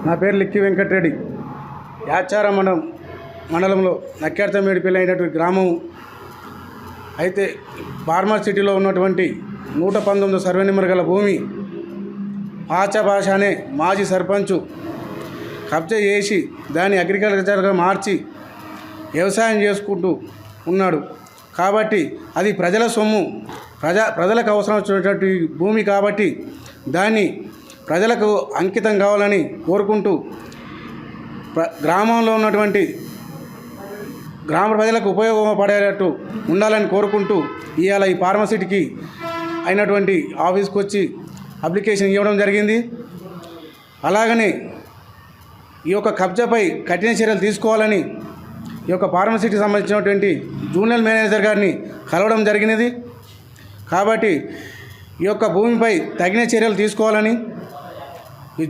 నా పేరు లిక్కి వెంకటరెడ్డి. యాచారం మండలంలో నక్కేర్తమేడిపల్లి అయినటువంటి గ్రామం. అయితే ఫార్మర్ సిటీలో ఉన్నటువంటి 119 సర్వే నెంబర్ గల భూమి ఆచభాష అనే మాజీ సర్పంచు కబ్జా చేసి దాన్ని అగ్రికల్చర్గా మార్చి వ్యవసాయం చేసుకుంటూ ఉన్నాడు. కాబట్టి అది ప్రజల సొమ్ము, ప్రజలకు అవసరం వచ్చినటువంటి భూమి కాబట్టి దాన్ని ప్రజలకు అంకితం కావాలని కోరుకుంటూ గ్రామంలో ఉన్నటువంటి గ్రామ ప్రజలకు ఉపయోగపడేటట్టు ఉండాలని కోరుకుంటూ ఇవాళ ఈ ఫార్మసిటీకి అయినటువంటి ఆఫీస్కి వచ్చి అప్లికేషన్ ఇవ్వడం జరిగింది. అలాగనే ఈ యొక్క కబ్జాపై కఠిన చర్యలు తీసుకోవాలని ఈ యొక్క ఫార్మసిటీకి సంబంధించినటువంటి జూనియర్ మేనేజర్ గారిని కలవడం జరిగినది. కాబట్టి ఈ యొక్క భూమిపై తగిన చర్యలు తీసుకోవాలని ఈ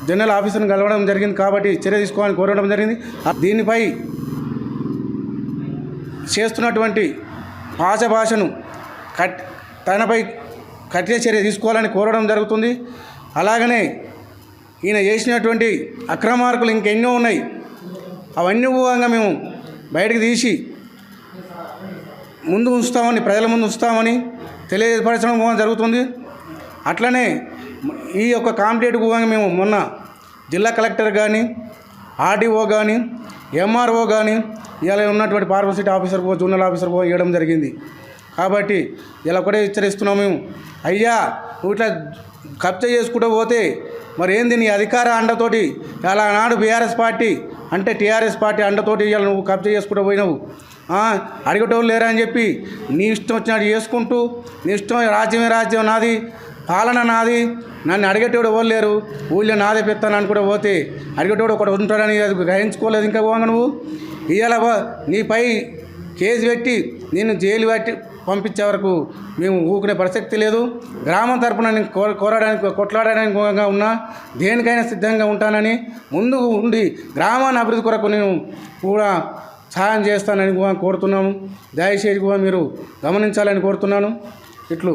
జనరల్ ఆఫీసర్ని కలవడం జరిగింది. కాబట్టి చర్య తీసుకోవాలని కోరడం జరిగింది. దీనిపై చేస్తున్నటువంటి భాషను తనపై కఠిన చర్య తీసుకోవాలని కోరడం జరుగుతుంది. అలాగనే ఈయన చేసినటువంటి అక్రమార్కులు ఇంకెన్నో ఉన్నాయి. అవన్నీ కూడా మేము బయటకు తీసి ముందు ఉంచుతామని, ప్రజల ముందు ఉంచుతామని తెలియపరచడం జరుగుతుంది. అట్లనే ఈ యొక్క కాంప్లైంట్ కూడా మేము మొన్న జిల్లా కలెక్టర్ కానీ, ఆర్డీఓ కానీ, ఎంఆర్ఓ కానీ, ఇలా ఉన్నటువంటి ఫార్మసిటీ ఆఫీసర్ జూనియర్ ఆఫీసర్ ఇవ్వడం జరిగింది. కాబట్టి ఇలా ఒకటే హెచ్చరిస్తున్నాం మేము, అయ్యా నువ్వు ఇట్లా కబ్జా చేసుకుంటూ పోతే మరి ఏంది నీ అధికార అండతోటి ఇలా నాడు బీఆర్ఎస్ పార్టీ అంటే టీఆర్ఎస్ పార్టీ అండతోటి ఇలా నువ్వు కబ్జా చేసుకుంటూ పోయినావు, అడిగేటోళ్ళు లేరా అని చెప్పి నీ ఇష్టం వచ్చినట్టు చేసుకుంటూ, నీ ఇష్టం రాజ్యమే రాజ్యం నాది, పాలన నాది, నన్ను అడిగేటోడు ఎవరు లేరు, ఊళ్ళో నాదే పెత్తాను అని కూడా పోతే అడిగేటోడు ఒకటి ఉంటాడని అది గ్రహించుకోలేదు. ఇంకా పోగా నువ్వు ఇవాళ నీపై కేసు పెట్టి నేను జైలు పెట్టి పంపించే వరకు మేము ఊకునే ప్రసక్తి లేదు. గ్రామం తరపున నేను కొట్లాడడానికి ఉన్నా, దేనికైనా సిద్ధంగా ఉంటానని ముందు ఉండి గ్రామాన్ని అభివృద్ధి కొరకు నేను కూడా సహాయం చేస్తానని కోరుతున్నాము. దయచేసి మీరు గమనించాలని కోరుతున్నాను. ఇట్లు